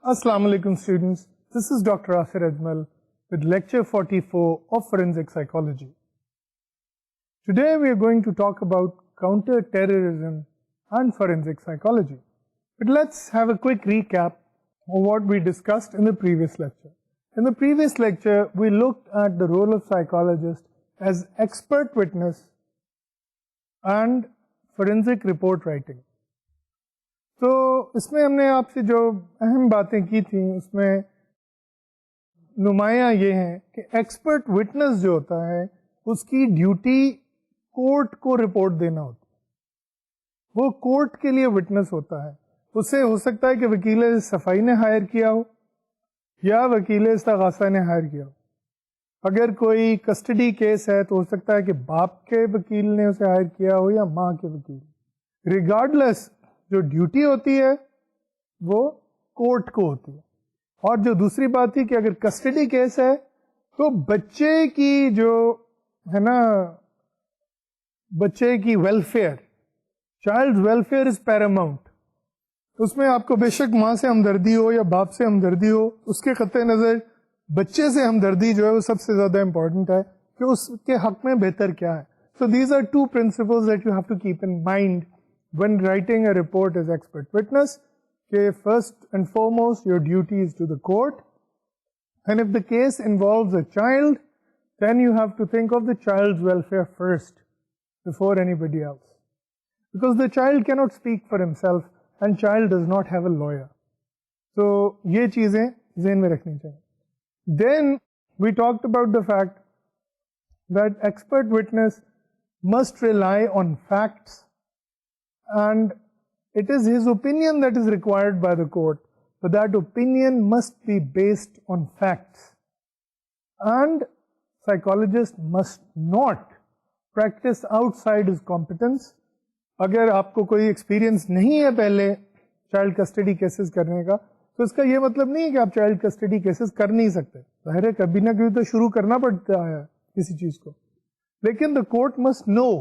Assalamu alaikum students, this is Dr. Asir Ajmal with lecture 44 of Forensic Psychology. Today we are going to talk about counter-terrorism and forensic psychology. But let's have a quick recap of what we discussed in the previous lecture. In the previous lecture, we looked at the role of psychologist as expert witness and forensic report writing. تو اس میں ہم نے آپ سے جو اہم باتیں کی تھیں اس میں نمایاں یہ ہیں کہ ایکسپرٹ وٹنس جو ہوتا ہے اس کی ڈیوٹی کورٹ کو رپورٹ دینا ہوتا ہے. وہ کورٹ کے لیے وٹنس ہوتا ہے. اس سے ہو سکتا ہے کہ وکیل صفائی نے ہائر کیا ہو یا وکیل استغاثہ نے ہائر کیا ہو. اگر کوئی کسٹڈی کیس ہے تو ہو سکتا ہے کہ باپ کے وکیل نے اسے ہائر کیا ہو یا ماں کے وکیل. ریگارڈلیس جو ڈیوٹی ہوتی ہے وہ کورٹ کو ہوتی ہے. اور جو دوسری بات تھی کہ اگر کسٹڈی کیس ہے تو بچے کی جو ہے نا بچے کی welfare, child welfare is paramount. اس میں آپ کو بے شک ماں سے ہمدردی ہو یا باپ سے ہمدردی ہو، اس کے قطع نظر بچے سے ہمدردی جو ہے وہ سب سے زیادہ امپورٹنٹ ہے کہ اس کے حق میں بہتر کیا ہے. So these are two principles that you have to keep in mind when writing a report as expert witness. Okay, first and foremost, your duty is to the court, and if the case involves a child, then you have to think of the child's welfare first before anybody else, because the child cannot speak for himself and child does not have a lawyer. So یہ چیزیں ذہن میں رکھنی چاہیے. Then we talked about the fact that expert witness must rely on facts, and it is his opinion that is required by the court, but that opinion must be based on facts. And psychologist must not practice outside his competence. اگر آپ کو کوئی experience نہیں ہے پہلے child custody cases کرنے کا تو اس کا یہ مطلب نہیں ہے کہ آپ چائلڈ کسٹڈی کیسز کر نہیں سکتے. ظاہر ہے کبھی نہ کبھی تو شروع کرنا پڑتا ہے کسی چیز کو. لیکن the court must know.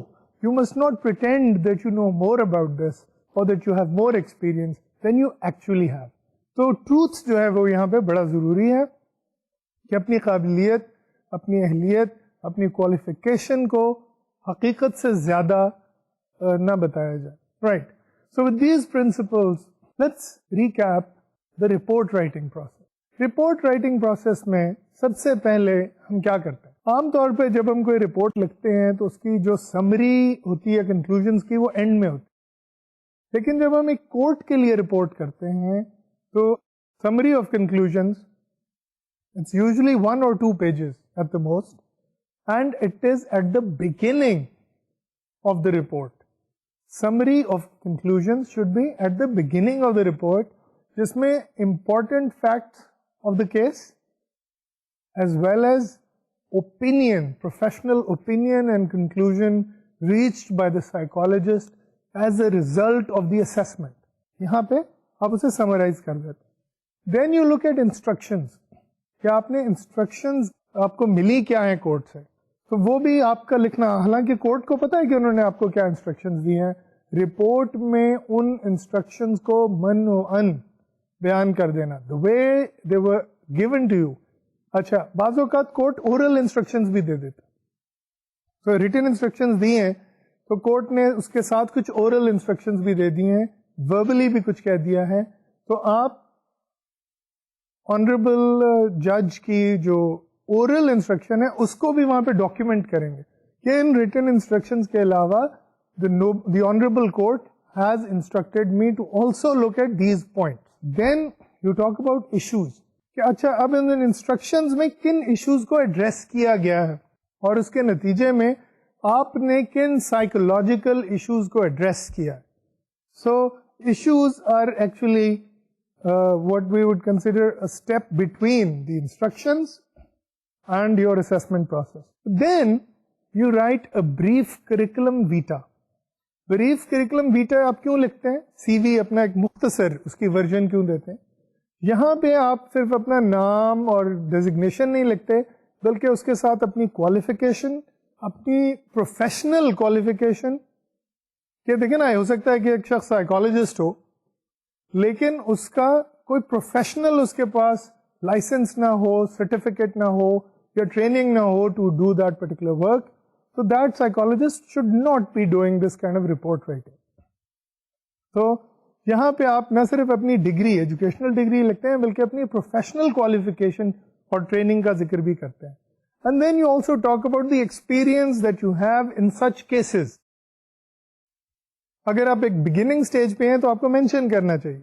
You must not pretend that you know more about this or that you have more experience than you actually have. تو truth جو ہے وہ یہاں پہ بڑا ضروری ہے کہ اپنی قابلیت، اپنی اہلیت، اپنی کوالیفیکیشن کو حقیقت سے زیادہ نہ بتایا جائے. Right. So with these principles, let's recap the report writing process. Report writing process میں سب سے پہلے ہم کیا کرتے ہیں؟ عام طور پہ جب ہم کوئی رپورٹ لکھتے ہیں تو اس کی جو سمری ہوتی ہے کنکلوژنس کی وہ اینڈ میں ہوتی ہے. لیکن جب ہم ایک کورٹ کے لیے رپورٹ کرتے ہیں تو summary of conclusions it's usually 1 or 2 pages at the most, and it is at the beginning of the report. Summary of conclusions should be at the beginning of the report, جس میں important facts of the case as well as opinion, professional opinion and conclusion reached by the psychologist as a result of the assessment. یہاں پہ آپ اسے summarize کر دیتے. Then you look at instructions. کہ آپ نے instructions آپ کو ملی کیا ہیں کورٹ سے, تو وہ بھی آپ کا لکھنا. حالانکہ کورٹ کو پتا ہے کہ انہوں نے آپ کو کیا instructions دی ہیں, رپورٹ میں ان instructions کو من و ان بیان کر دینا, the way they were given to you. اچھا, بعض اوقات کورٹ اورل انسٹرکشنز بھی دے دیتے. تو ریٹن انسٹرکشنز دی ہیں تو کورٹ نے اس کے ساتھ کچھ اورل انسٹرکشنز بھی دے دی ہیں, وربلی بھی کچھ کہہ دیا ہے. تو آپ آنریبل جج کی جو اورل انسٹرکشن ہے اس کو بھی وہاں پہ ڈاکیومنٹ کریں گے کہ ان ریٹن انسٹرکشنز کے علاوہ the honourable court has instructed me to also look at these points. Then you talk about issues کہ اچھا اب ان انسٹرکشنز میں کن ایشوز کو ایڈریس کیا گیا ہے اور اس کے نتیجے میں آپ نے کن سائیکولوجیکل ایشوز کو ایڈریس کیا. So issues are actually what we would consider a step between the instructions and your assessment process. Then you write a brief curriculum vitae. Brief curriculum vitae آپ کیوں لکھتے ہیں؟ سی وی اپنا ایک مختصر اس کی ورژن کیوں دیتے ہیں؟ یہاں پہ آپ صرف اپنا نام اور ڈیزگنیشن نہیں لکھتے بلکہ اس کے ساتھ اپنی کوالیفیکیشن، اپنی پروفیشنل کوالیفیکیشن. کہ دیکھیں نا، ہو سکتا ہے کہ ایک شخص سائیکالوجسٹ ہو لیکن اس کا کوئی پروفیشنل اس کے پاس لائسنس نہ ہو, سرٹیفکیٹ نہ ہو یا ٹریننگ نہ ہو to do that particular work, so that psychologist should not be doing this kind of report writing. تو یہاں پہ آپ نہ صرف اپنی ڈگری, ایجوکیشنل ڈگری لکھتے ہیں, بلکہ اپنی پروفیشنل کوالیفیکیشن اور ٹریننگ کا ذکر بھی کرتے ہیں. And then you also talk about the experience that you have in such cases. اگر آپ ایک بگننگ اسٹیج پہ ہیں تو آپ کو مینشن کرنا چاہیے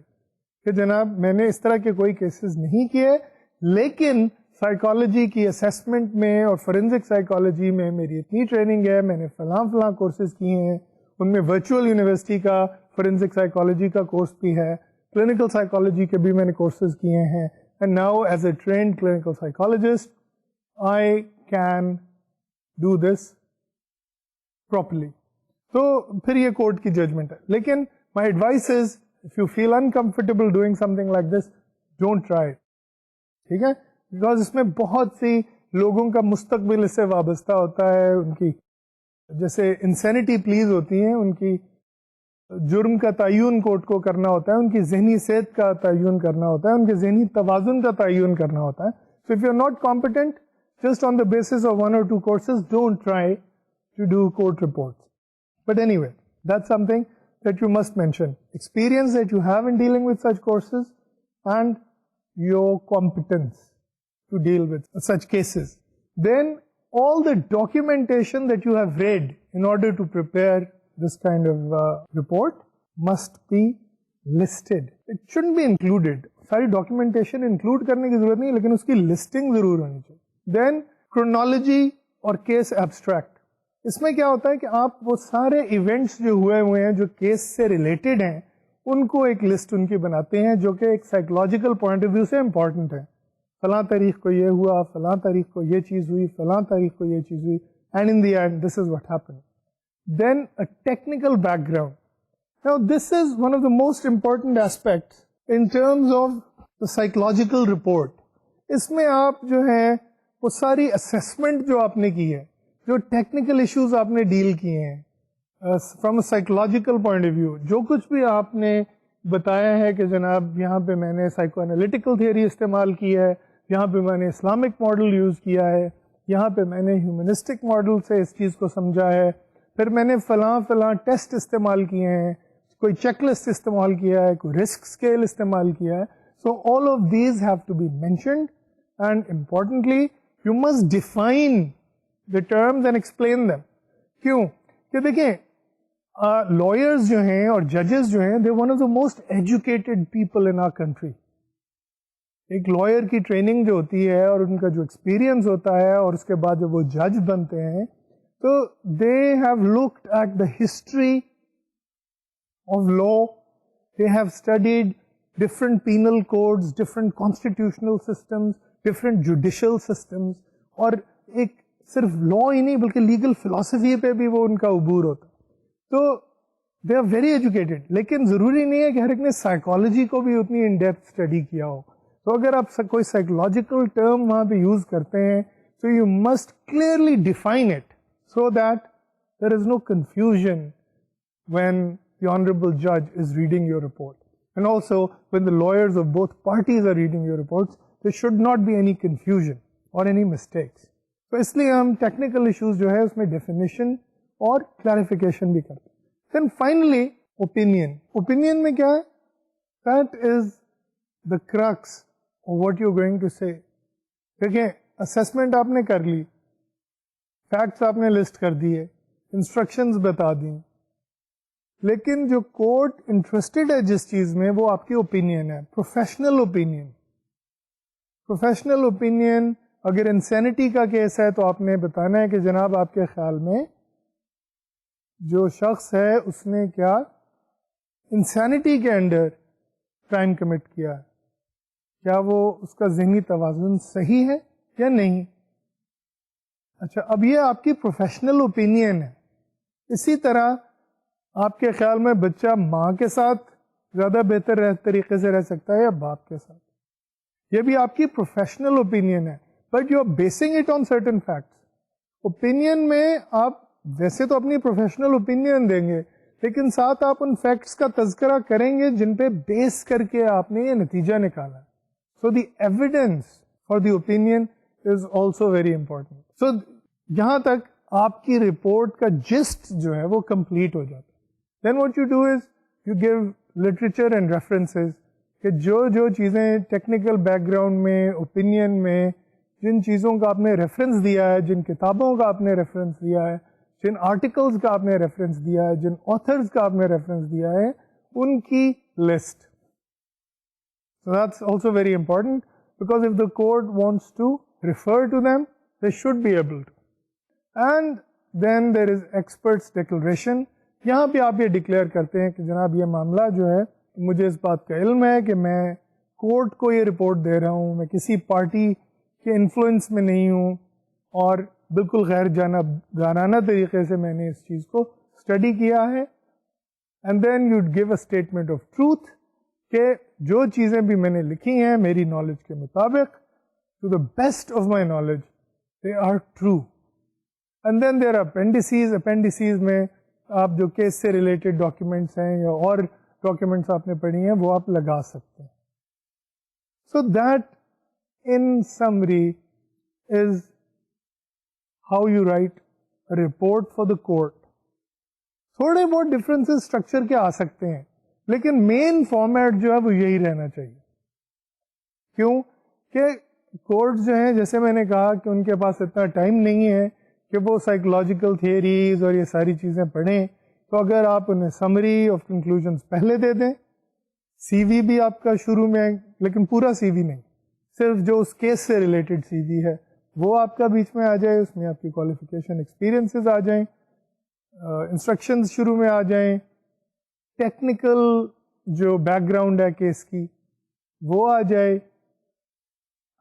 کہ جناب میں نے اس طرح کے کوئی کیسز نہیں کیے, لیکن سائیکالوجی کی اسیسمنٹ میں اور فورینزک سائیکالوجی میں میری اتنی ٹریننگ ہے, میں نے فلاں کورسز کیے ہیں, ان میں ورچوئل یونیورسٹی کا فورینزک سائیکالوجی کا کورس بھی ہے, کلینکل سائیکالوجی کے بھی میں نے کورسز کیے ہیں, and now as a trained clinical psychologist I can do this properly. تو پھر یہ کورٹ کی ججمنٹ ہے, لیکن my advice is if you feel uncomfortable doing something like this, don't try. ٹھیک ہے, بیکاز اس میں بہت سی لوگوں کا مستقبل اس سے وابستہ ہوتا ہے, ان کی جیسے انسینٹی پلیز ہوتی ہیں, ان کی جرم کا تعین کورٹ کو کرنا ہوتا ہے, ان کی ذہنی صحت کا تعین کرنا ہوتا ہے, ان کے ذہنی توازن کا تعین کرنا ہوتا ہے. So if you are not competent just on the basis of 1 or 2 courses, don't try to do court reports. But anyway, that's something that you must mention. Experience that you have in dealing with such courses and your competence to deal with such cases. Then all the documentation that you have read in order to prepare this kind of report must be listed. It shouldn't be included. ساری documentation include کرنے کی ضرورت نہیں, لیکن اس کی listing ضرور ہونی چاہیے. دین کرونالوجی اور کیس ایبسٹریکٹ. اس میں کیا ہوتا ہے کہ آپ وہ سارے ایونٹس جو ہوئے ہیں جو کیس سے ریلیٹڈ ہیں, ان کو ایک لسٹ ان کی بناتے ہیں جو کہ ایک سائیکولوجیکل پوائنٹ آف ویو سے امپورٹنٹ ہے. فلاں تاریخ کو یہ ہوا, فلاں تاریخ کو یہ چیز ہوئی, فلاں تاریخ کو یہ چیز ہوئی, and in the end this is what happen. Then a technical background. Now this is one of the most important aspects in terms of the psychological report. اس میں آپ جو ہے وہ ساری اسیسمنٹ جو آپ نے کی ہے, جو ٹیکنیکل ایشوز آپ نے ڈیل کیے ہیں from a psychological point of view, جو کچھ بھی آپ نے بتایا ہے کہ جناب یہاں پہ میں نے سائیکو انالیٹیکل تھیوری استعمال کی ہے, یہاں پہ میں نے اسلامک ماڈل یوز کیا ہے, یہاں پہ میں نے ہیومنسٹک ماڈل سے اس چیز کو سمجھا ہے, پھر میں نے فلاں ٹیسٹ استعمال کیے ہیں, کوئی چیک لسٹ استعمال کیا ہے, کوئی رسک اسکیل استعمال کیا ہے. So all of these have to be mentioned, and importantly you must define the terms and explain them. کیوں کہ دیکھیں lawyers جو ہیں اور judges جو ہیں, they're one of the most educated people in our country. ایک lawyer کی ٹریننگ جو ہوتی ہے اور ان کا جو ایکسپیرئنس ہوتا ہے اور اس کے بعد جب وہ جج بنتے ہیں تو they have looked at the history of law, they have studied different penal codes, different constitutional systems, different judicial systems, اور ایک صرف لا ہی نہیں بلکہ لیگل فلاسفی پہ بھی وہ ان کا عبور ہوتا ہے. تو دے آر ویری ایجوکیٹڈ, لیکن ضروری نہیں ہے کہ ہر ایک نے سائیکالوجی کو بھی اتنی ان ڈیپتھ اسٹڈی کیا ہو. تو اگر آپ کوئی سائیکولوجیکل ٹرم وہاں پہ یوز کرتے ہیں تو you must clearly define it so that there is know confusion when the honorable judge is reading your report. And also when the lawyers of both parties are reading your reports, there should not be any confusion or any mistakes. تو اس لیے ہم technical issues جو ہے اس میں definition اور clarification بھی کرتے ہیں. Then finally opinion. اوپینین میں کیا ہے؟ That is the crux of what you going to say. دیکھیں اسیسمنٹ آپ نے کر لی, فیکٹس آپ نے لسٹ کر دیے, انسٹرکشنز بتا دیں, لیکن جو کورٹ انٹرسٹڈ ہے جس چیز میں وہ آپ کی اوپینین ہے, پروفیشنل اوپینین. پروفیشنل اوپینین اگر انسینٹی کا کیس ہے تو آپ نے بتانا ہے کہ جناب آپ کے خیال میں جو شخص ہے اس نے کیا انسینٹی کے انڈر کرائم کمٹ کیا ہے, کیا وہ اس کا ذہنی توازن صحیح ہے یا نہیں. اچھا, اب یہ آپ کی پروفیشنل اوپینین ہے. اسی طرح آپ کے خیال میں بچہ ماں کے ساتھ زیادہ بہتر طریقے سے رہ سکتا ہے یا باپ کے ساتھ, یہ بھی آپ کی پروفیشنل اوپینین ہے, but you are basing it on certain facts. Opinion میں آپ ویسے تو اپنی پروفیشنل اوپینین دیں گے, لیکن ساتھ آپ ان فیکٹس کا تذکرہ کریں گے جن پہ بیس کر کے آپ نے یہ نتیجہ نکالا. So the evidence for the opinion is also very important. So یہاں تک آپ کی رپورٹ کا جسٹ جو ہے وہ کمپلیٹ ہو جاتا ہے. Then what you do is you give literature and references کہ جو چیزیں ٹیکنیکل بیک گراؤنڈ میں اوپینین میں جن چیزوں کا آپ نے ریفرنس دیا ہے, جن کتابوں کا آپ نے ریفرنس دیا ہے, جن آرٹیکلس کا آپ نے ریفرنس دیا ہے, جن آتھرز کا آپ نے ریفرنس دیا ہے, ان کی list. So that's also very important because if the court wants to refer to them, they should be able to. And then there is expert's declaration. یہاں پہ آپ یہ ڈکلیئر کرتے ہیں کہ جناب یہ معاملہ جو ہے مجھے اس بات کا علم ہے کہ میں کورٹ کو یہ رپورٹ دے رہا ہوں, میں کسی پارٹی کے انفلوئنس میں نہیں ہوں اور بالکل غیر جانبدارانہ طریقے سے میں نے اس چیز کو اسٹڈی کیا ہے. And then you give a statement of truth کہ جو چیزیں بھی میں نے لکھی ہیں میری نالج کے مطابق, to the best of my knowledge they are true. And then there are appendices میں آپ جو کیس سے ریلیٹڈ ڈاکیومنٹس ہیں یا اور ڈاکیومنٹس آپ نے پڑھی ہیں وہ آپ لگا سکتے ہیں. So that in summary is how you right report for the court. تھوڑے بہت ڈفرینسز اسٹرکچر کے آ سکتے ہیں لیکن مین فارمیٹ جو ہے وہ یہی رہنا چاہیے. کیوں کہ کورٹ جو ہیں جیسے میں نے کہا کہ ان کے پاس اتنا ٹائم نہیں ہے کہ وہ سائیکولوجیکل تھیئریز اور یہ ساری چیزیں پڑھیں. تو اگر آپ انہیں سمری آف کنکلوژنس پہلے دے دیں, سی وی بھی آپ کا شروع میں لیکن پورا سی وی نہیں, صرف جو اس کیس سے ریلیٹڈ سی وی ہے وہ آپ کا بیچ میں آ جائے, اس میں آپ کی کوالیفیکیشن ایکسپیرینسز آ جائیں, انسٹرکشنز شروع میں آ جائیں, ٹیکنیکل جو بیک گراؤنڈ ہے کیس کی وہ آ جائے,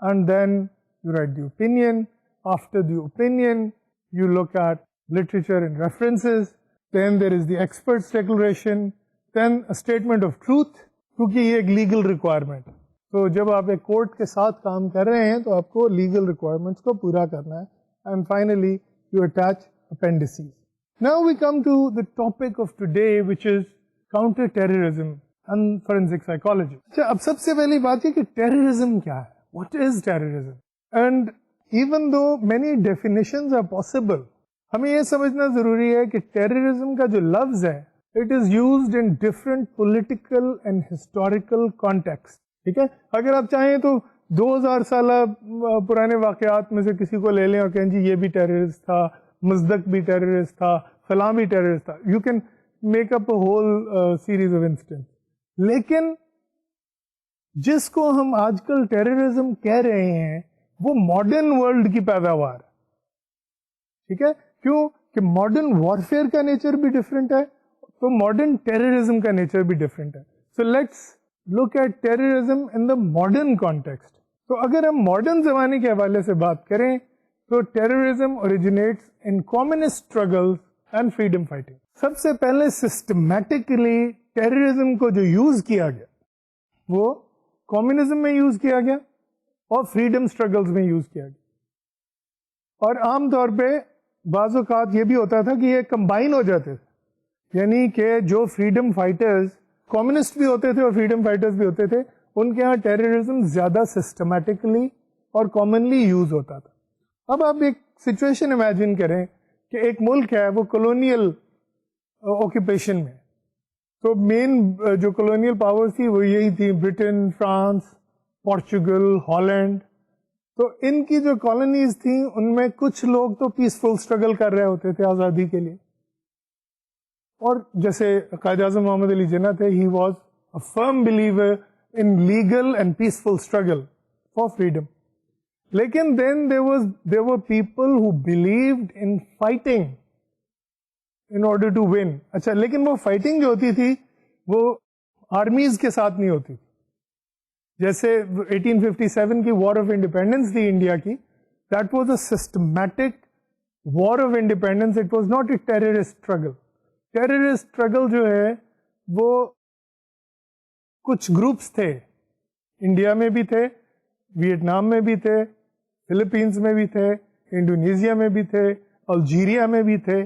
and then you write the opinion. After the opinion you look at literature and references, then there is the expert's declaration, then a statement of truth, کیونکہ یہ ایک لیگل ریکوائرمنٹ. تو جب آپ ایک کورٹ کے ساتھ کام کر رہے ہیں تو آپ کو لیگل ریکوائرمنٹس کو پورا کرنا ہے. And finally you attach appendices. Now we come to the topic of today which is counter terrorism and forensic psychology. اچھا, اب سب سے پہلی بات یہ کہ ٹیررزم کیا ہے, what is terrorism? And even though many definitions are possible, ہمیں یہ سمجھنا ضروری ہے کہ ٹیررزم کا جو لفظ ہے it is used in different political and historical context. ٹھیک ہے, اگر آپ چاہیں تو 2000 سالہ پرانے واقعات میں سے کسی کو لے لیں اور کہیں جی یہ بھی ٹیررسٹ تھا, مزدک بھی ٹیررسٹ تھا, فلاں بھی ٹیررسٹ تھا. You can make up a whole series of instance. لیکن جس کو ہم آج کل ٹیررزم کہہ رہے ہیں وہ ماڈرن ورلڈ کی پیداوار. ٹھیک ہے, کیوں کہ ماڈرن وارفیئر کا نیچر بھی ڈفرینٹ ہے تو ماڈرن ٹیررزم کا نیچر بھی ڈفرینٹ ہے. So let's look at terrorism in the modern context. تو اگر ہم ماڈرن زمانے کے حوالے سے بات کریں تو terrorism originates in communist struggles and freedom fighting. سب سے پہلے سسٹمیٹکلی ٹیررزم کو جو یوز کیا گیا وہ کمیونزم میں یوز کیا گیا اور فریڈم اسٹرگلز میں یوز کیا گیا. اور عام طور پہ بعض اوقات یہ بھی ہوتا تھا کہ یہ کمبائن ہو جاتے تھے, یعنی کہ جو فریڈم فائٹرز کمیونسٹ بھی ہوتے تھے اور فریڈم فائٹرز بھی ہوتے تھے, ان کے ہاں ٹیررزم زیادہ سسٹمیٹکلی اور کامنلی یوز ہوتا تھا. اب آپ ایک سچویشن امیجن کریں کہ ایک ملک ہے وہ کولونیل آکوپیشن میں, تو مین جو کولونیل پاورز تھی وہ یہی تھی, برٹن, فرانس, پورچوگل, ہالینڈ. تو ان کی جو کالونیز تھیں ان میں کچھ لوگ تو پیسفل اسٹرگل کر رہے ہوتے تھے آزادی کے لیے, اور جیسے قائد اعظم محمد علی جناح تھے, he was a firm believer in legal and peaceful struggle for freedom. لیکن دین there were people who believed in fighting in order to win. اچھا, لیکن وہ فائٹنگ جو ہوتی تھی وہ آرمیز کے ساتھ نہیں ہوتی تھی. جیسے 1857 کی وار آف انڈیپینڈنس تھی انڈیا کی, that was a systematic war of independence, it was not a terrorist struggle. Terrorist struggle جو ہے وہ کچھ گروپس تھے, انڈیا میں بھی تھے, ویتنام میں بھی تھے, فلپینز میں بھی تھے, انڈونیزیا میں بھی تھے, الجیریا میں بھی تھے.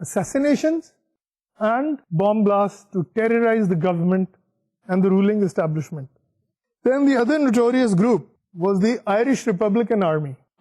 assassinations and bomb blasts to terrorize the government and the ruling establishment. Then the other notorious group was the Irish Republican Army,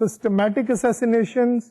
systematic assassinations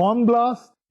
bomb blast,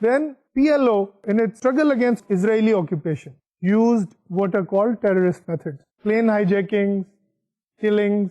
Then PLO in its struggle against Israeli occupation used what are called terrorist methods, plane hijackings, killings,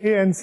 ANC,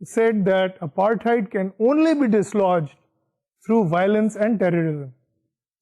said that apartheid can only be dislodged through violence and terrorism.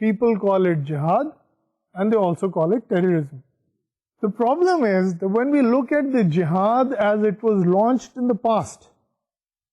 people call it jihad and they also call it terrorism. The problem is that when we look at the jihad as it was launched in the past,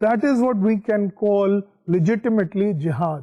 that is what we can call legitimately jihad.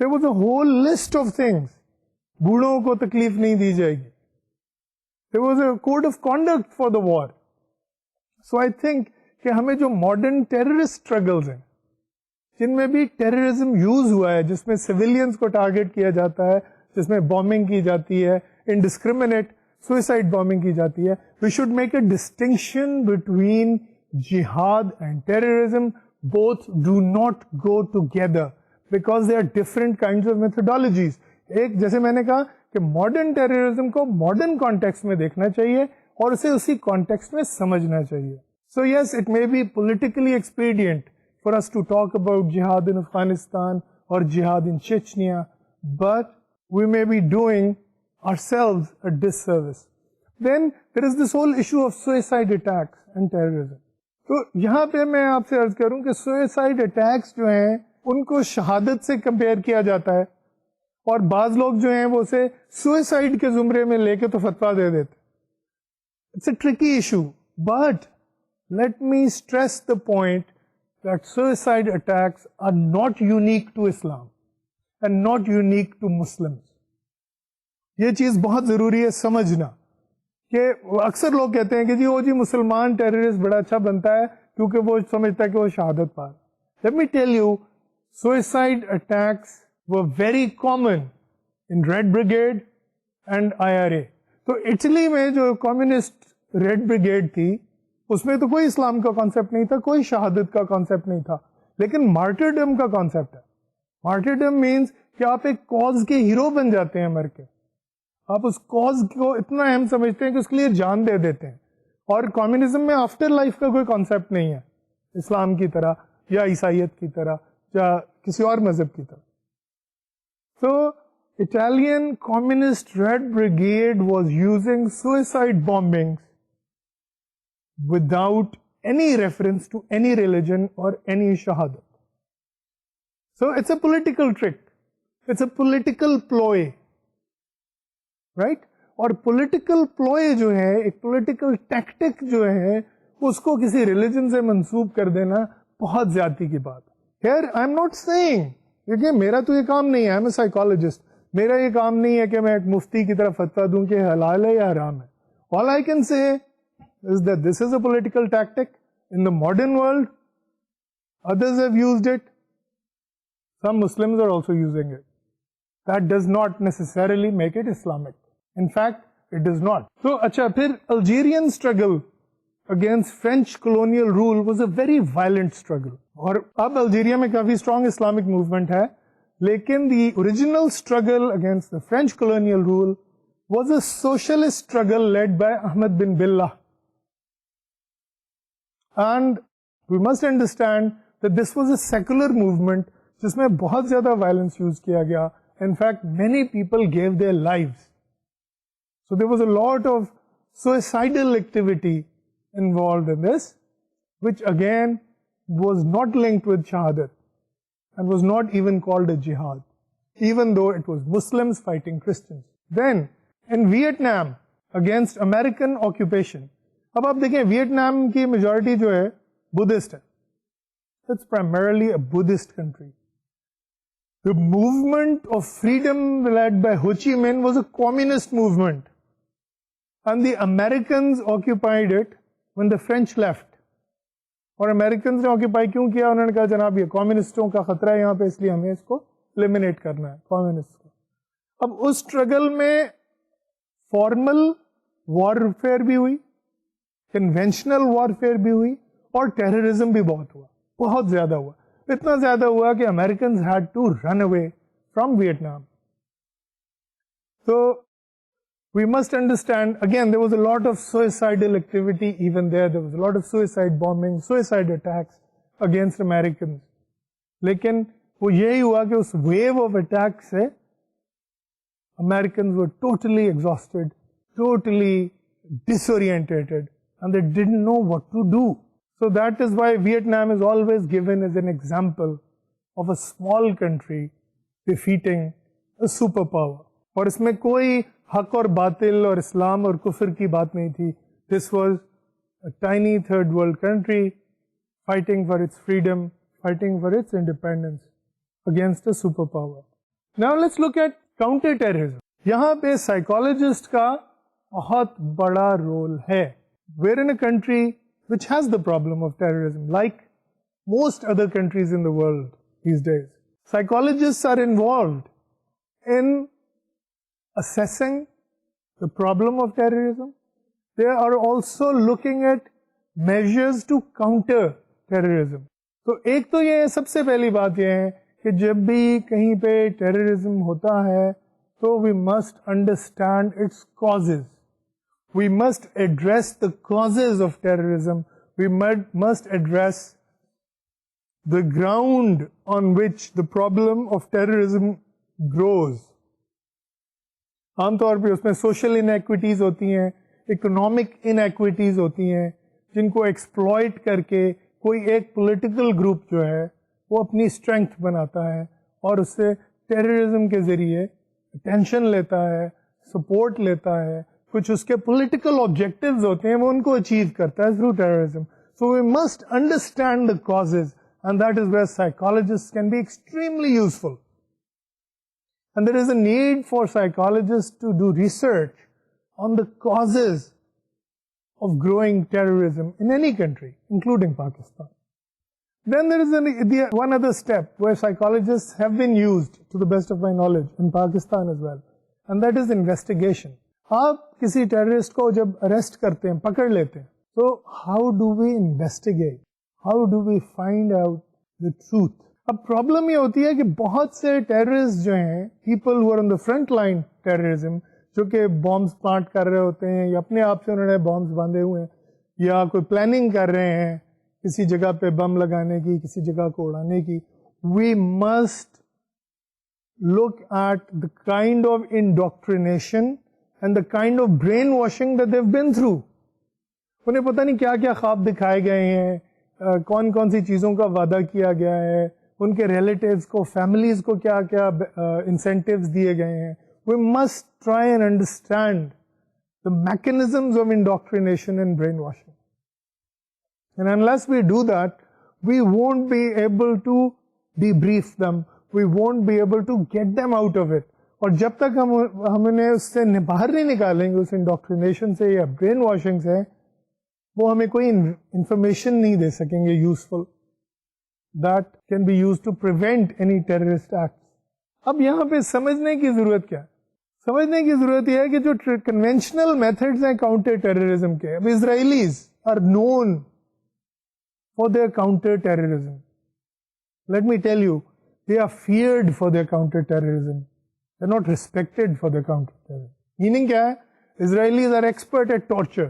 There was a whole list of things. بوڑھوں کو تکلیف نہیں دی جائے گی. There was a code of conduct for the war. So I think کہ ہمیں جو modern terrorist struggles ہیں جن میں بھی ٹیررزم یوز ہوا ہے, جس میں سویلینس کو ٹارگیٹ کیا جاتا ہے, جس میں بامبنگ کی جاتی ہے, انڈسکریمنیٹ سوئسائڈ بامبنگ کی جاتی ہے, we should make a distinction between جہاد and terrorism. Both do not go together because they are different kinds of methodologies. ایک جیسے میں نے کہا کہ ماڈرن ٹیررزم کو ماڈرن کانٹیکسٹ میں دیکھنا چاہیے اور اسے اسی کانٹیکسٹ میں سمجھنا چاہیے. So yes, it may be politically expedient for us to talk about jihad in Afghanistan or jihad in Chechnya, but we may be doing ourselves a disservice. Then there is this whole issue of suicide attacks and terrorism. تو یہاں پہ میں آپ سے عرض کروں کہ suicide attacks جو ہیں ان کو شہادت سے کمپیئر کیا جاتا ہے, اور بعض لوگ جو ہیں وہ اسے سوئسائڈ کے زمرے میں لے کے تو فتویٰ دے دیتے. It's a tricky issue, but let me stress the point that suicide attacks are not unique to Islam and not unique to Muslims. یہ چیز بہت ضروری ہے سمجھنا کہ اکثر لوگ کہتے ہیں کہ جی وہ جی مسلمان ٹیررسٹ بڑا اچھا بنتا ہے کیونکہ وہ سمجھتا ہے کہ وہ شہادت پا. Let me tell you, suicide attacks were very common in Red Brigade and IRA. تو اٹلی میں جو کمیونسٹ ریڈ بریگیڈ تھی اس میں تو کوئی اسلام کا کانسیپٹ نہیں تھا, کوئی شہادت کا کانسیپٹ نہیں تھا, لیکن مارٹرڈم کا کانسیپٹ ہے. مارٹرڈم مینس کہ آپ ایک کاز کے ہیرو بن جاتے ہیں مر کے, آپ اس کاز کو اتنا اہم سمجھتے ہیں کہ اس کے لیے جان دے دیتے ہیں. اور کمیونزم میں آفٹر لائف کا کوئی کانسیپٹ نہیں ہے اسلام کی طرح یا عیسائیت کی طرح یا کسی اور مذہب کی طرح. So Italian Communist Red Brigade was using suicide bombings without any reference to any religion or any shahadat. So it's a political trick, it's a political ploy, right? اور political ploy جو ہے, ایک political tactic جو ہے, اس کو کسی religion سے منسوب کر دینا بہت زیادتی کی بات. Here I'm not saying, دیکھیے میرا تو یہ کام نہیں ہے, I'm a psychologist, میرا یہ کام نہیں ہے کہ میں ایک مفتی کی طرف فتویٰ دوں کہ حلال ہے یا حرام ہے. All I can say is that this is a political tactic in the modern world. Others have used it. Some Muslims are also using it. That does not necessarily make it Islamic. In fact, it does not. So, اچھا پھر Algerian struggle against French colonial rule was a very violent struggle. اور اب Algeria میں کافی strong Islamic movement ہے, لیکن the original struggle against the French colonial rule was a socialist struggle led by Ahmed bin Billah. And we must understand that this was a secular movement جس میں بہت زیادہ violence use کیا گیا. In fact, many people gave their lives. So there was a lot of suicidal activity involved in this, which again was not linked with shahadat and was not even called a jihad, even though it was Muslims fighting Christians. Then in Vietnam against American occupation, اب آپ دیکھیں Vietnam کی majority جو ہے Buddhist ہے. It's primarily a Buddhist country. The movement of freedom led by Ho Chi Minh was a communist movement, and the Americans occupied it when the French left. اور Americans نے occupy کیوں کیا؟ انہوں نے کہا جناب یہ کمیونسٹوں کا خطرہ ہے یہاں پہ, اس لیے ہمیں اس کو ایلیمینیٹ کرنا ہے کمیونسٹ کو. اب اس اسٹرگل میں فارمل وارفیئر بھی ہوئی, کنونشنل وارفیئر بھی ہوئی, اور ٹیررزم بھی بہت ہوا, بہت زیادہ ہوا. اتنا زیادہ ہوا کہ Americans had to run away from Vietnam. تو we must understand, again, there was a lot of suicidal activity even there. There was a lot of suicide bombing, suicide attacks against Americans. لیکن وہ یہی ہوا کہ اس wave of attacks سے Americans were totally exhausted, totally disorientated, and they didn't know what to do. So that is why Vietnam is always given as an example of a small country defeating a superpower. اور اس میں کوئی حق اور باطل اور اسلام اور کفر کی بات نہیں تھی. This was a tiny third world country fighting for its freedom, fighting for its independence against a superpower. Now let's look at counter terrorism. یہاں پہ psychologist کا بہت بڑا رول ہے. We're in a country which has the problem of terrorism, like most other countries in the world these days. Psychologists are involved in assessing the problem of terrorism. They are also looking at measures to counter terrorism. تو ایک تو یہ سب سے پہلی بات یہ ہے کہ جب بھی کہیں پہ ٹیررزم ہوتا ہے تو we must understand its causes. We must address the causes of terrorism. We must address the ground on which the problem of terrorism grows. عام طور پہ اس میں سوشل انیکویٹیز ہوتی ہیں, اکنامک انیکویٹیز ہوتی ہیں, جن کو ایکسپلائٹ کر کے کوئی ایک پولیٹیکل گروپ جو ہے وہ اپنی اسٹرینتھ بناتا ہے اور اس سے ٹیررزم کے ذریعے اٹینشن لیتا ہے, سپورٹ لیتا ہے, کچھ اس کے پولیٹیکل آبجیکٹیوز ہوتے ہیں وہ ان کو اچیو کرتا ہے through terrorism. So we must understand the causes and that is where psychologists can be extremely useful. And there is a need for psychologists to do research on the causes of growing terrorism in any country, including Pakistan. Then there is one other step where psychologists have been used, to the best of my knowledge, in Pakistan as well, and that is investigation. آپ کسی terrorist کو جب arrest کرتے ہیں, پکڑ لیتے ہیں, تو how do we investigate? How do we find out the truth? اب پرابلم یہ ہوتی ہے کہ بہت سے ٹیررسٹ جو ہیں, people who are on the front line terrorism, جو کہ بامبس پلانٹ کر رہے ہوتے ہیں یا اپنے آپ سے انہوں نے بامبس باندھے ہوئے ہیں یا کوئی پلاننگ کر رہے ہیں کسی جگہ پہ بم لگانے کی, کسی جگہ کو اڑانے کی. We must look at the kind of indoctrination and the kind of brainwashing that they've been through. انہیں پتہ نہیں کیا کیا خواب دکھائے گئے ہیں, کون کون سی چیزوں کا وعدہ کیا گیا ہے, ان کے ریلیٹیوز کو, فیملیز کو کیا کیا انسینٹیوز دیے گئے ہیں. We must try and understand the mechanisms of indoctrination and brainwashing. And unless we do that, we won't be able to debrief them. We won't be able to get them out of it. اور جب تک ہم انہیں اس سے باہر نہیں نکالیں گے, اس انڈوکٹرینیشن سے یا برین واشنگ سے, وہ ہمیں کوئی انفارمیشن نہیں دے سکیں گے useful that can be used to prevent any terrorist acts. اب یہاں پہ سمجھنے کی ضرورت کیا ہے؟ سمجھنے کی ضرورت یہ ہے کہ جو کنونشنل میتھڈز ہیں کاؤنٹر ٹیررزم کے, اب Israelis are known for their counter terrorism. Let me tell you, they are feared for their counter terrorism, they are not respected for their counter terrorism. Meaning کیا ہے؟ Israelis are expert at torture.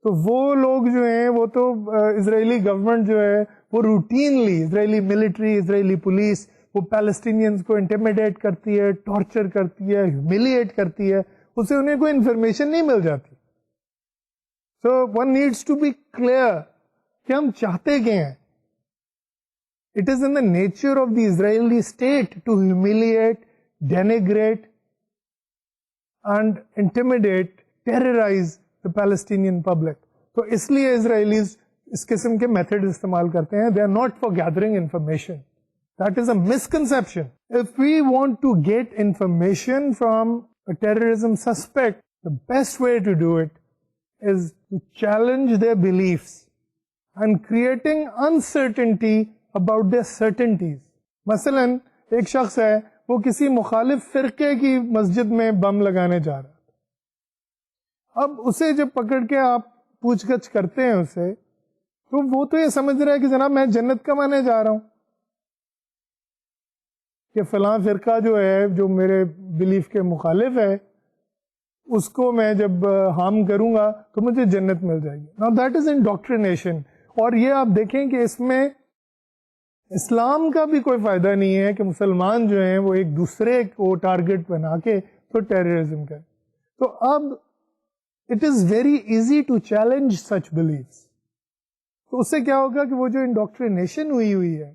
تو وہ لوگ جو ہیں وہ تو اسرائیلی government جو ہے وہ روٹینلی, اسرائیلی ملٹری, اسرائیلی پولیس, وہ پیلسٹینینز کو انٹیمیڈیٹ کرتی ہے, ٹارچر کرتی ہے, ہیوملیٹ کرتی ہے, اس سے انہیں کوئی انفارمیشن نہیں مل جاتی. So one needs to be clear کہ ہم چاہتے کیا ہیں. It is in the nature of the Israeli state to humiliate, denigrate and intimidate, terrorize the Palestinian public. تو اس لیے اسرائیلیز اس قسم کے میتھڈ استعمال کرتے ہیں. They are not for gathering information. That is a misconception. If we want to get information from a terrorism suspect, the best way to do it is to challenge their beliefs and creating uncertainty about their certainties. مثلا ایک شخص ہے, وہ کسی مخالف فرقے کی مسجد میں بم لگانے جا رہا ہے. اب اسے جب پکڑ کے آپ پوچھ گچھ کرتے ہیں اسے, تو وہ تو یہ سمجھ رہا ہے کہ جناب میں جنت کمانے جا رہا ہوں, کہ فلاں فرقہ جو ہے جو میرے بلیف کے مخالف ہے اس کو میں جب ہارم کروں گا تو مجھے جنت مل جائے گی. Now that is indoctrination. اور یہ آپ دیکھیں کہ اس میں اسلام کا بھی کوئی فائدہ نہیں ہے کہ مسلمان جو ہیں وہ ایک دوسرے کو ٹارگٹ بنا کے تو ٹیررزم کریں. تو اب it is very easy to challenge such beliefs. تو اس سے کیا ہوگا کہ وہ جو انڈوکٹرینیشن ہوئی ہے,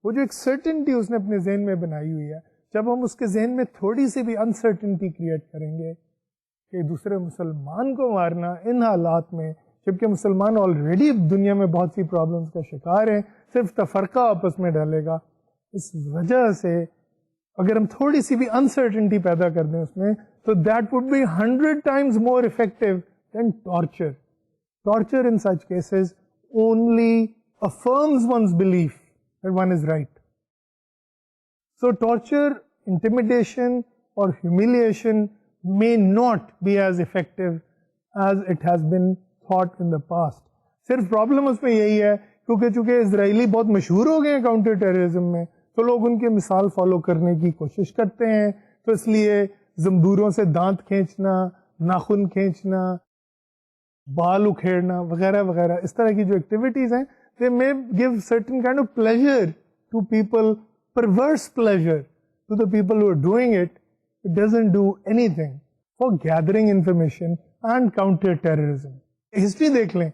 وہ جو ایک سرٹنٹی اس نے اپنے ذہن میں بنائی ہوئی ہے, جب ہم اس کے ذہن میں تھوڑی سی بھی انسرٹنٹی کریٹ کریں گے کہ دوسرے مسلمان کو مارنا ان حالات میں جبکہ مسلمان آلریڈی دنیا میں بہت سی پرابلمس کا شکار ہیں, صرف تفرقہ آپس میں ڈالے گا. اس وجہ سے اگر ہم تھوڑی سی بھی انسرٹنٹی پیدا کر دیں اس میں, تو that would be 100 times more effective than torture. Torture in such cases only affirms one's belief that one is right. So torture, intimidation or humiliation may not be as effective as it has been thought in the past. صرف problem اس میں یہی ہے کیونکہ چونکہ اسرائیلی بہت مشہور ہو گئے ہیں کاؤنٹر ٹیررزم میں, تو لوگ ان کی مثال فالو کرنے کی کوشش کرتے ہیں, تو اس لیے زمبوروں سے دانت کھینچنا, ناخن کھینچنا, بال اکھیڑنا وغیرہ وغیرہ, اس طرح کی جو ایکٹیویٹیز ہیں, they may give certain kind of pleasure to people, perverse pleasure to the people who are doing it. It doesn't do anything for gathering information and counter terrorism. History دیکھ لیں,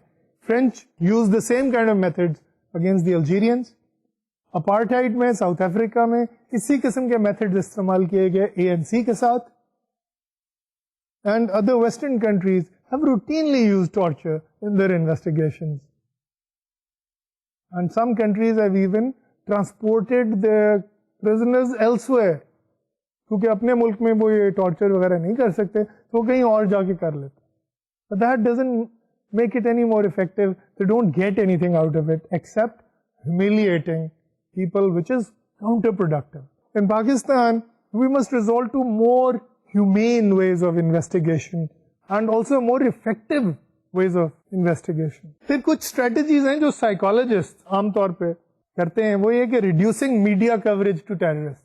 French used the same kind of methods against the Algerians. اپارٹھائڈ میں South Africa میں اسی قسم کے method استعمال کیے گئے ANC کے ساتھ. And other Western countries have routinely used torture in their investigations. And some countries have even transported their prisoners elsewhere. کیونکہ اپنے ملک میں وہ یہ ٹارچر وغیرہ نہیں کر سکتے تو وہ کہیں اور جا کے کر لیتے. But that doesn't make it any more effective. They don't get anything out of it except humiliating people, which is counterproductive. In Pakistan, we must resort to more humane ways of investigation and also more effective ways of investigation. پھر کچھ strategies ہیں جو psychologist عام طور پہ کرتے ہیں, وہ یہ کہ reducing media coverage to terrorist.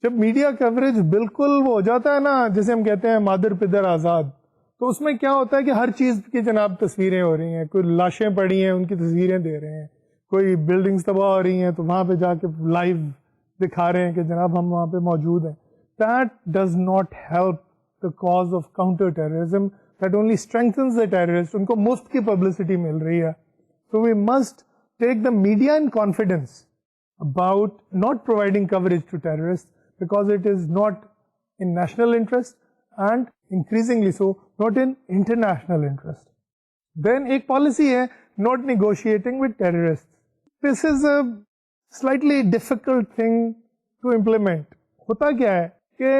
جب میڈیا کوریج بالکل وہ ہو جاتا ہے نا, جیسے ہم کہتے ہیں مادر پدر آزاد, تو اس میں کیا ہوتا ہے کہ ہر چیز کی جناب تصویریں ہو رہی ہیں, کوئی لاشیں پڑی ہیں ان کی تصویریں دے رہے ہیں, کوئی بلڈنگز تباہ ہو رہی ہیں تو وہاں پہ جا کے لائیو دکھا رہے ہیں کہ جناب ہم وہاں پہ موجود ہیں. That does not help the cause of counter terrorism. That only strengthens the terrorists. ان کو مفت کی پبلسٹی مل رہی ہے. So we must take the media in confidence about not providing coverage to terrorists because it is not in national interest and increasingly so not in international interest. Then ایک policy ہے not negotiating with terrorists. This is a slightly difficult thing to implement. ہوتا کیا ہے کہ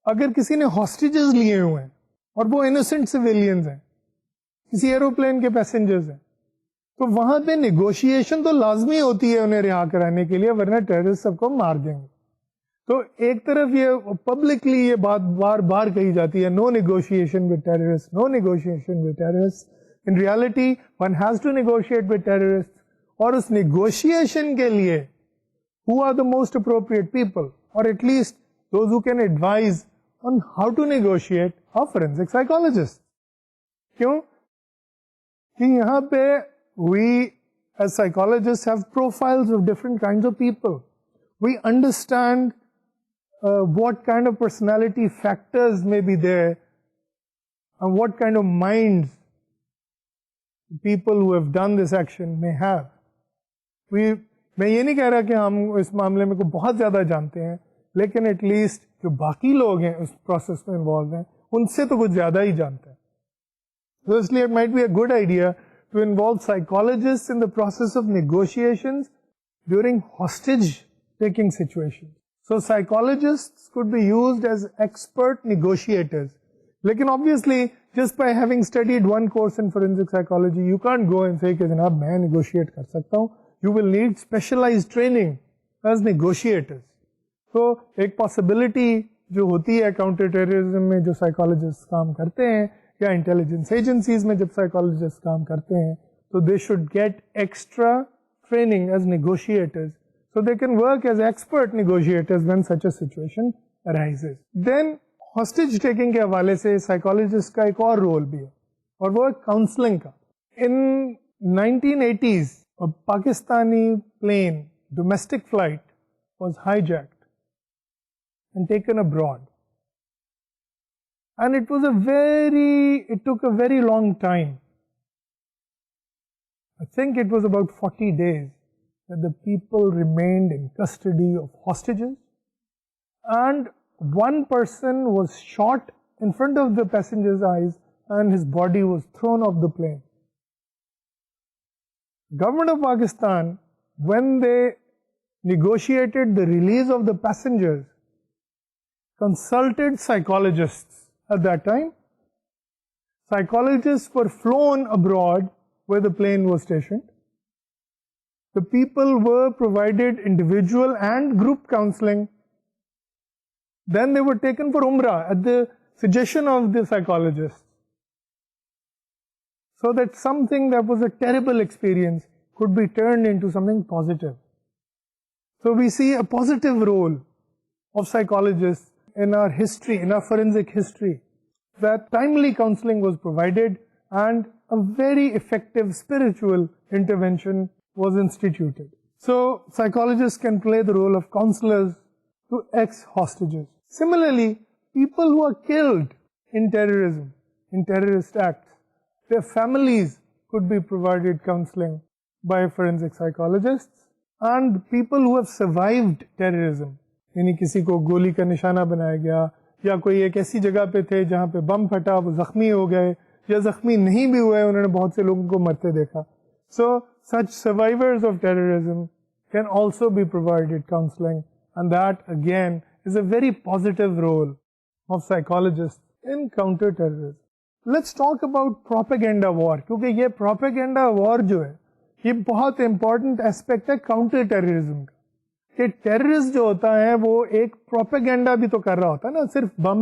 اگر کسی نے hostages لیے ہوئے ہیں اور وہ انوسنٹ سویلینز ہیں, کسی ایروپلین کے پیسنجرز ہیں, تو وہاں پہ نیگوشیشن تو لازمی ہوتی ہے انہیں رہا کرانے کے لیے, ورنہ ٹیررسٹ سب کو مار دیں گے. تو ایک طرف یہ پبلکلی یہ بات بار بار کہی جاتی ہے, no negotiation with terrorist, no negotiation with terrorist. In reality one has to negotiate with terrorist, اور اس نیگوشیشن کے لیے who are the most appropriate people, or at least those who can advise on how to negotiate, are forensic psychologists. کیوں کہ یہاں پہ we as psychologists have profiles of different kinds of people. We understand what kind of personality factors may be there and what kind of minds people who have done this action may have. میں یہ نہیں کہہ رہا کہ ہم اس معاملے میں کو بہت زیادہ جانتے ہیں, لیکن ایٹ لیسٹ جو باقی لوگ ہیں اس پروسیس میں انوالو ہیں ان سے تو کچھ زیادہ ہی جانتے ہیں. تو اس لیے it might be a good idea to involve psychologist in the process of negotiations during hostage taking situation. So psychologist could be used as expert negotiators. لیکن obviously just by having studied one course in forensic psychology you can't go and say کہ جناب میں negotiate کر سکتا ہوں. You will need specialized training as negotiators. تو ایک possibility جو ہوتی ہے کاؤنٹر ٹیررزم میں جو سائیکالوجسٹ کام کرتے ہیں یا انٹیلیجنس ایجنسیز میں جب سائیکالوجسٹ کام کرتے ہیں, تو they should get extra training as negotiators so they can work as expert negotiators when such a situation arises. Then hostage taking کے حوالے سے سائیکالوجسٹ کا ایک اور رول بھی ہے, اور وہ ہے کاؤنسلنگ کا. ان 1980s a Pakistani plane, domestic flight, was hijacked and taken abroad. And it took a very long time. I think it was about 40 days that the people remained in custody of hostages. And one person was shot in front of the passenger's eyes and his body was thrown off the plane. Government of Pakistan, when they negotiated the release of the passengers, consulted psychologists at that time. Psychologists were flown abroad where the plane was stationed. The people were provided individual and group counseling. Then they were taken for Umrah at the suggestion of the psychologists, so that something that was a terrible experience could be turned into something positive. So we see a positive role of psychologists in our history, in our forensic history, that timely counseling was provided and a very effective spiritual intervention was instituted. So psychologists can play the role of counselors to ex-hostages. Similarly, people who are killed in terrorism, in terrorist acts, their families could be provided counseling by forensic psychologists, and people who have survived terrorism, یعنی کسی کو گولی کا نشانہ بنایا گیا یا کوئی ایک ایسی جگہ پہ تھے جہاں پہ بم پھٹا وہ زخمی ہو گئے یا زخمی نہیں بھی ہوئے, انہوں نے بہت سے لوگوں کو مرتے دیکھا. سو such survivors of terrorism can also be provided counseling, and that again is a very positive role of psychologists in counter-terrorism. Let's talk about propaganda war, کیونکہ یہ propaganda war جو ہے یہ بہت امپورٹنٹ اسپیکٹ ہے کاؤنٹر ٹیررزم کا, کہ terrorist جو ہوتا ہے وہ ایک پروپیگنڈا بھی تو کر رہا ہوتا ہے نا, صرف بم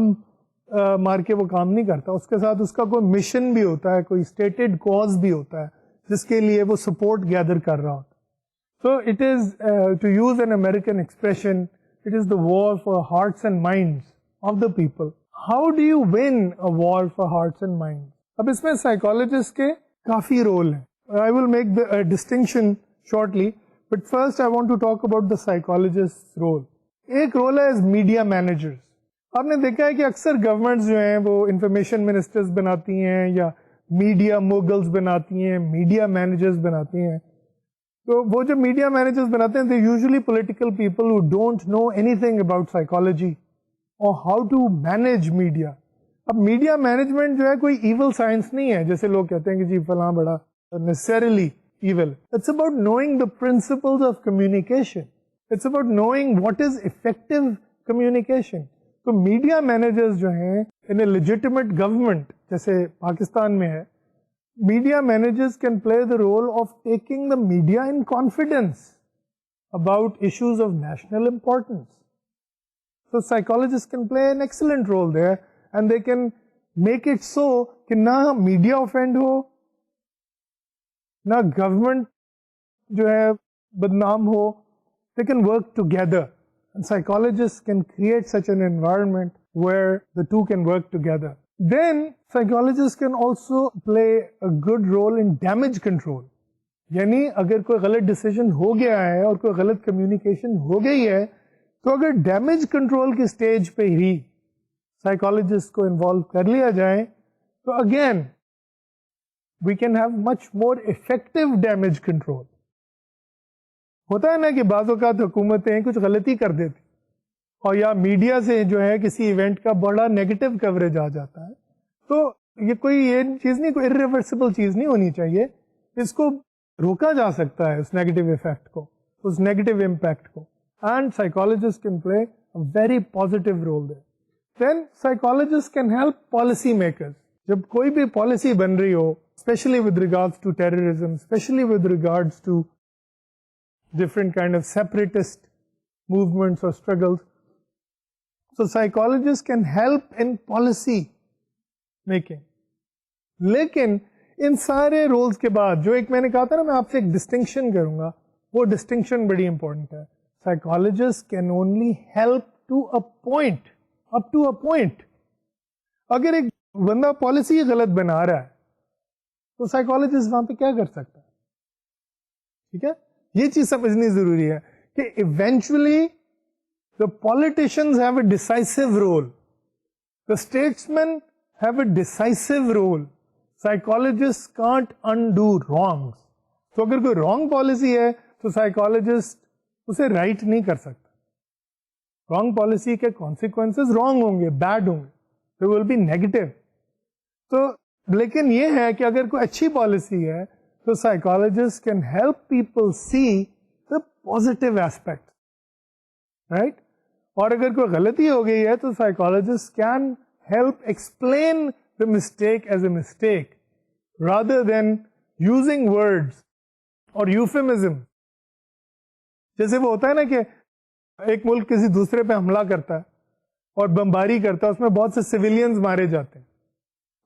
مار کے وہ کام نہیں کرتا, اس کے ساتھ اس کا کوئی مشن بھی ہوتا ہے, کوئی اسٹیٹڈ کاز بھی ہوتا ہے جس کے لیے وہ سپورٹ گیدر کر رہا ہوتا ہے. So it is to use an American expression, it is the war for hearts and minds of the people. How do you win a war for hearts and mind? اب اس میں سائیکولوجسٹ کے کافی role ہیں. I will make the distinction shortly, but first I want to talk about the psychologist's role. ایک role ہے as media managers. آپ نے دیکھا ہے کہ اکثر گورنمنٹس جو ہیں وہ انفارمیشن منسٹرز بناتی ہیں یا میڈیا موگلز بناتی ہیں, میڈیا مینیجرز بناتی ہیں. تو وہ جو میڈیا مینیجرز بناتے ہیں they usually political people who don't know anything about psychology or how to manage media. اب میڈیا مینجمنٹ جو ہے کوئی ایول سائنس نہیں ہے جیسے لوگ کہتے ہیں کہ جی فلاں بڑا necessarily evil. It's about knowing the principles of communication. It's about knowing what is effective communication. تو media managers جو ہیں in a legitimate government جیسے پاکستان میں ہے, media managers can play the role of taking the media in confidence about issues of national importance. So psychologists can play an excellent role there, and they can make it so کہ نہ media offend ہو, نہ government جو ہے بدنام ہو. they can work together, and psychologists can create such an environment where the two can work together. Then psychologists can also play a good role in damage control. یعنی اگر کوئی غلط decision ہو گیا ہے اور کوئی غلط کمیونیکیشن ہو گئی ہے تو اگر ڈیمیج کنٹرول کی اسٹیج پہ ہی سائیکالوجسٹ کو انوالو کر لیا جائے تو again we can have much more effective damage control. ہوتا ہے نا کہ بعض اوقات حکومتیں کچھ غلطی کر دیتی اور یا میڈیا سے جو ہے کسی ایونٹ کا بڑا نیگیٹو کوریج آ جاتا ہے, تو یہ کوئی یہ چیز نہیں, کوئی irreversible چیز نہیں ہونی چاہیے. اس کو روکا جا سکتا ہے اس نیگیٹو افیکٹ کو, اس نیگیٹو امپیکٹ کو, and psychologists can play a very positive role there. Then psychologists can help policy makers. جب کوئی بھی پالیسی بن رہی ہو, especially with regards to terrorism, especially with regards to different kind of separatist movements or struggles. So psychologists can help in policy making. لیکن ان سارے rules کے بعد جو ایک میں نے کہا تھا نا میں آپ سے ایک ڈسٹنکشن کروں گا, وہ ڈسٹنکشن بڑی امپورٹنٹ ہے. Psychologists can only help to a point, up to a point. اگر ایک بندہ پالیسی غلط بنا رہا ہے تو سائیکالوجسٹ وہاں پہ کیا کر سکتا ہے؟ ٹھیک ہے, یہ چیز سمجھنی ضروری ہے کہ eventually the politicians have a decisive role, the statesman have a decisive role. Psychologist can't undo wrongs. تو اگر کوئی رانگ پالیسی ہے تو سائیکالوجسٹ اسے رائٹ نہیں کر سکتا. رانگ پالیسی کے کانسیکوینسز رانگ ہوں گے, بیڈ ہوں گے, they will be negative. تو لیکن یہ ہے کہ اگر کوئی اچھی پالیسی ہے So psychologists can help people see the positive aspect, right? اور اگر کوئی غلطی ہو گئی ہے تو psychologists can help explain the mistake as a mistake rather than using words or euphemism. جیسے وہ ہوتا ہے نا کہ ایک ملک کسی دوسرے پہ حملہ کرتا ہے اور بمباری کرتا ہے, اس میں بہت سے سویلینز مارے جاتے ہیں,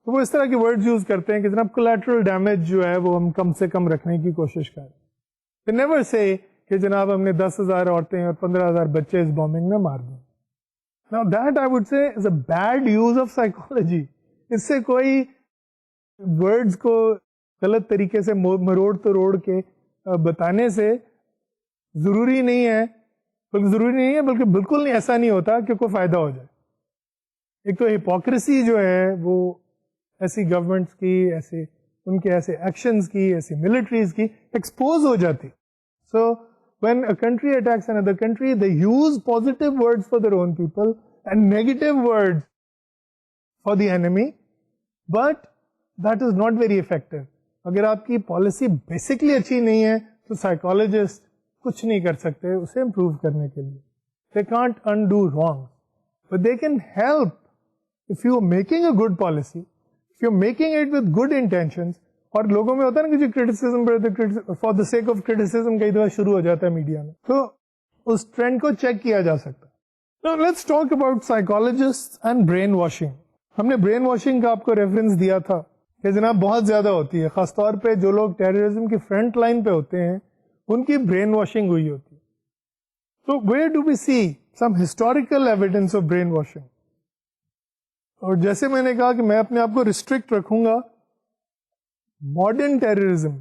تو وہ اس طرح کے ورڈز یوز کرتے ہیں کہ جناب کولیٹرل ڈیمیج جو ہے وہ ہم کم سے کم رکھنے کی کوشش کریں. They never say کہ جناب ہم نے 10,000 عورتیں اور 15,000 بچے اس بومنگ میں مار دیں. Now that I would say is a bad use of psychology. اس سے کوئی ورڈز کو غلط طریقے سے مروڑ توڑ کے بتانے سے ضروری نہیں ہے, بلکہ بالکل نہیں, ایسا نہیں ہوتا کہ کوئی فائدہ ہو جائے. ایک تو ہپوکریسی جو ہے وہ ایسی گورنمنٹس کی, ایسے ان کے ایسے ایکشنز کی, ایسی ملٹریز کی ایکسپوز ہو جاتی. سو when a country attacks another country, they use positive words for their own people and negative words for the enemy, but that is not very effective. اگر آپ کی پالیسی بیسکلی اچھی نہیں ہے تو سائیکالوجسٹ کچھ نہیں کر سکتے اسے امپروو کرنے کے لیے. They can't undo wrong, but they can help if you are making a good policy, if you are making it with good intentions. اور لوگوں میں ہوتا ہے نا کہ جو criticism for the sake of criticism کئی دفعہ شروع ہو جاتا ہے میڈیا میں, تو اس ٹرینڈ کو چیک کیا جا سکتا ہے. Now let's talk about psychologists and brain washing. ہم نے برین واشنگ کا آپ کو ریفرنس دیا تھا کہ جناب بہت زیادہ ہوتی ہے, خاص طور پہ جو لوگ ٹیررزم کی فرنٹ لائن پہ ہوتے ہیں ان کی برین واشنگ ہوئی ہوتی ہے. So where do we see some historical evidence of brain washing? اور جیسے میں نے کہا کہ میں اپنے آپ کو ریسٹرکٹ رکھوں گا ماڈرن ٹیررزم,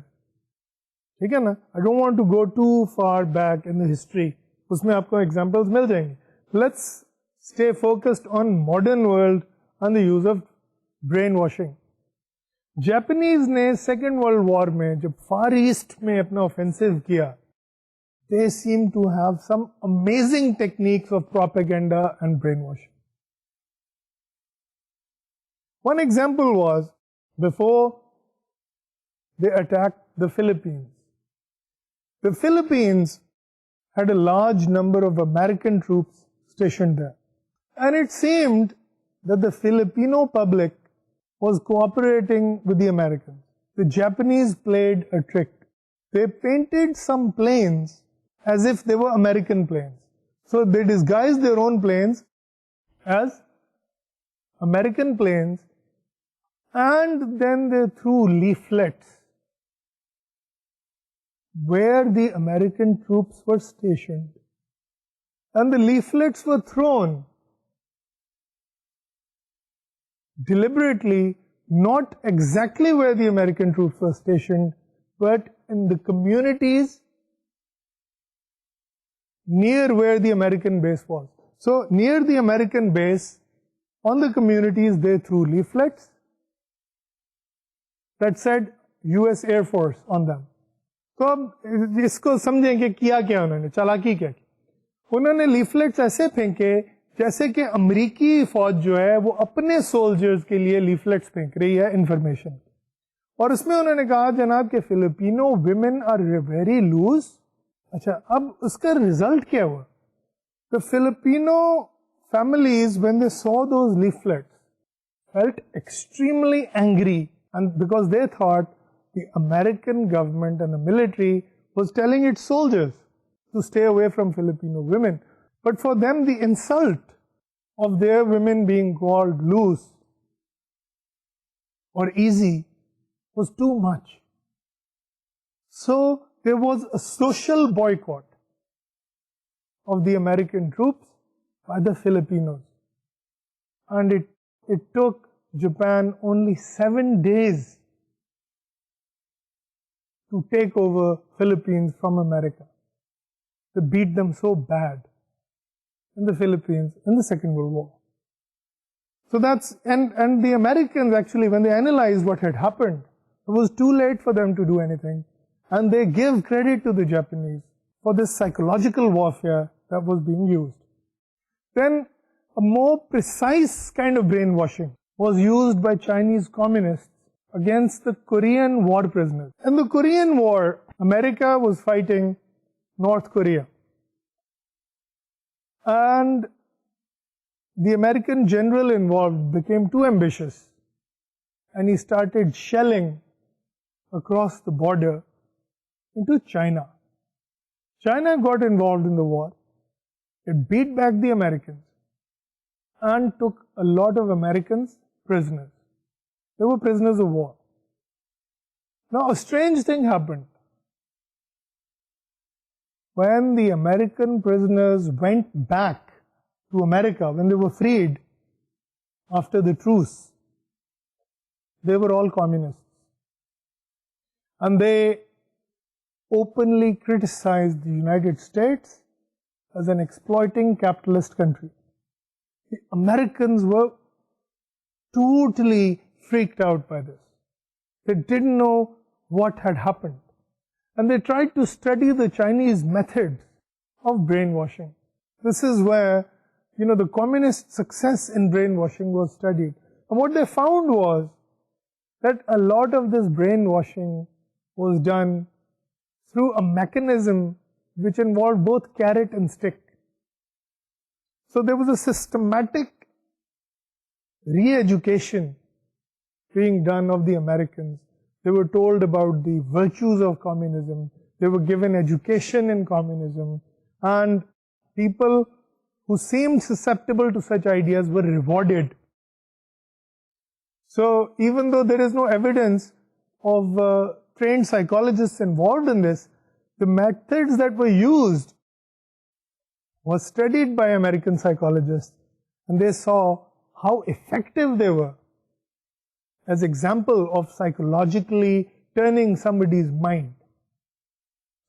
ٹھیک ہے نا, I don't want to go too far back in the history, اس میں آپ کو ایگزامپلس مل جائیں گے. Let's stay focused on modern world on the use of brainwashing. Japanese نے سیکنڈ ورلڈ وار میں جب فار ایسٹ میں اپنا اوفینسو کیا, they seem to have some amazing techniques of propaganda and brainwashing. One example was before they attacked the Philippines. The Philippines had a large number of American troops stationed there. And it seemed that the Filipino public was cooperating with the Americans. The Japanese played a trick. They painted some planes as if they were American planes. So they disguised their own planes as American planes, and then they threw leaflets where the American troops were stationed. And the leaflets were thrown deliberately, not exactly where the American troops were stationed, but in the communities near where the American base was. So near the American base, on the communities, they threw leaflets that said US Air Force on them. تو اب اس کو سمجھیں کہ کیا انہوں نے, چالاکی کیا کی. انہوں نے لیفلیٹس ایسے پھینکے جیسے کہ امریکی فوج جو ہے وہ اپنے سولجرز کے لیے لیفلیٹس پھینک رہی ہے انفارمیشن, اور اس میں انہوں نے کہا جناب کہ Filipino women are very loose. اچھا, اب اس کا ریزلٹ کیا ہوا؟ The Filipino families, when they saw those leaflets, felt extremely angry, and because they thought the American government and the military was telling its soldiers to stay away from Filipino women. But for them, the insult of their women being called loose or easy was too much. So there was a social boycott of the American troops by the Filipinos. And it took Japan only 7 days to take over Philippines from America. They beat them so bad in the Philippines in the Second World War. So that's, and the Americans actually, when they analyzed what had happened, it was too late for them to do anything. And they give credit to the Japanese for this psychological warfare that was being used. Then a more precise kind of brainwashing was used by Chinese communists against the Korean war prisoners. In the Korean War, America was fighting North Korea. And the American general involved became too ambitious, and he started shelling across the border into China. China got involved in the war. It beat back the Americans and took a lot of Americans prisoners. They were prisoners of war. Now a strange thing happened. When the American prisoners went back to America, when they were freed after the truce, they were all communists. And they openly criticized the United States as an exploiting capitalist country. The Americans were totally freaked out by this. They didn't know what had happened. And they tried to study the Chinese methods of brainwashing. This is where, the communist success in brainwashing was studied. And what they found was that a lot of this brainwashing was done through a mechanism which involved both carrot and stick. So there was a systematic re-education being done of the Americans. They were told about the virtues of communism. They were given education in communism. And people who seemed susceptible to such ideas were rewarded. So even though there is no evidence of trained psychologists involved in this, the methods that were used was studied by American psychologists, and they saw how effective they were as example of psychologically turning somebody's mind.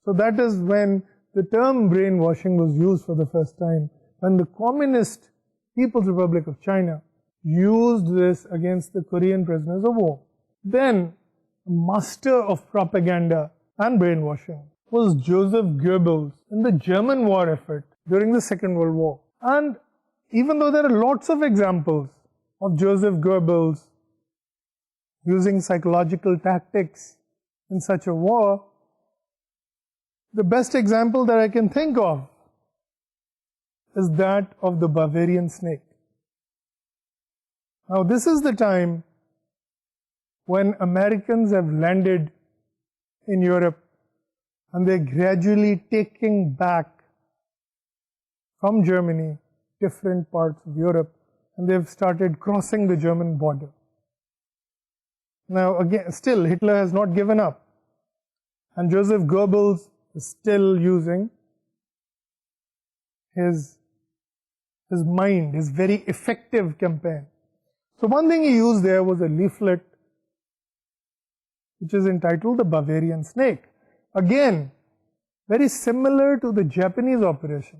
So that is when the term brainwashing was used for the first time, when the Communist People's Republic of China used this against the Korean prisoners of war. Then, a master of propaganda and brainwashing was Joseph Goebbels in the German war effort during the Second World War. And even though there are lots of examples of Joseph Goebbels using psychological tactics in such a war, the best example that I can think of is that of the Bavarian snake. Now this is the time when Americans have landed in Europe and they're gradually taking back from Germany different parts of Europe, and they've started crossing the German border. Now again, still Hitler has not given up, and Joseph Goebbels is still using his mind, his very effective campaign. So one thing he used there was a leaflet which is entitled The Bavarian Snake. Again, very similar to the Japanese operation.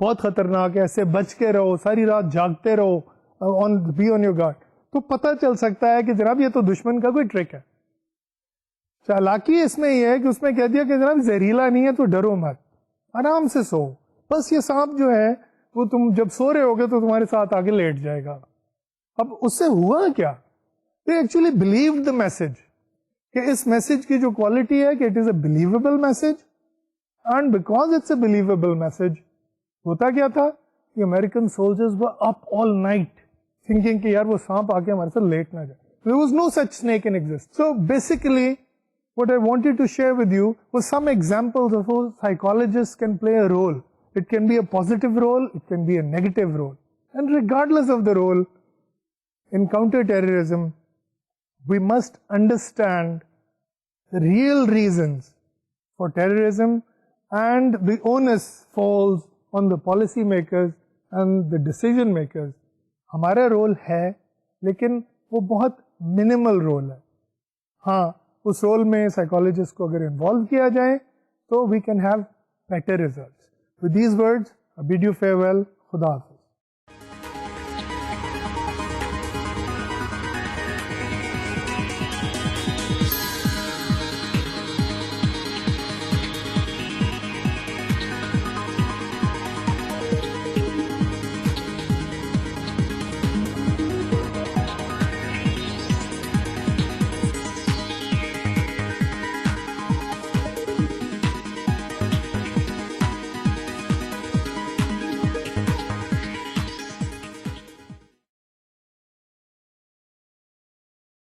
بہت خطرناک ہے, ایسے بچ کے رہو, ساری رات جاگتے رہو, بی آن یور گارڈ, تو پتہ چل سکتا ہے کہ جناب یہ تو دشمن کا کوئی ٹرک ہے. چالاکی اس میں یہ ہے کہ اس میں کہہ دیا کہ جناب زہریلا نہیں ہے تو ڈرو مت, آرام سے سو, بس یہ سانپ جو ہے وہ تم جب سو رہے ہوگے تو تمہارے ساتھ آگے لیٹ جائے گا. اب اس سے ہوا کیا, they actually believed the message, کہ اس میسج کی جو کوالٹی ہے کہ it is a believable message, and because it's a believable message, ہوتا کیا تھا کہ American soldiers were up all night thinking کہ یار وہ سانپ آ کے ہمارے ساتھ لیٹ نہ جائے. There was no such snake in existence. So basically what I wanted to share with you was some examples of how psychologists can play a role. It can be a positive role, it can be a negative role, and regardless of the role in counter-terrorism, we must understand the real reasons for terrorism, and the onus falls on the policy makers and the decision makers. ہمارا role ہے لیکن وہ بہت minimal role ہے. ہاں, اس role میں psychologist کو اگر انوالو کیا جائے تو we can have better results. With these words, I bid you farewell. خدا حافظ.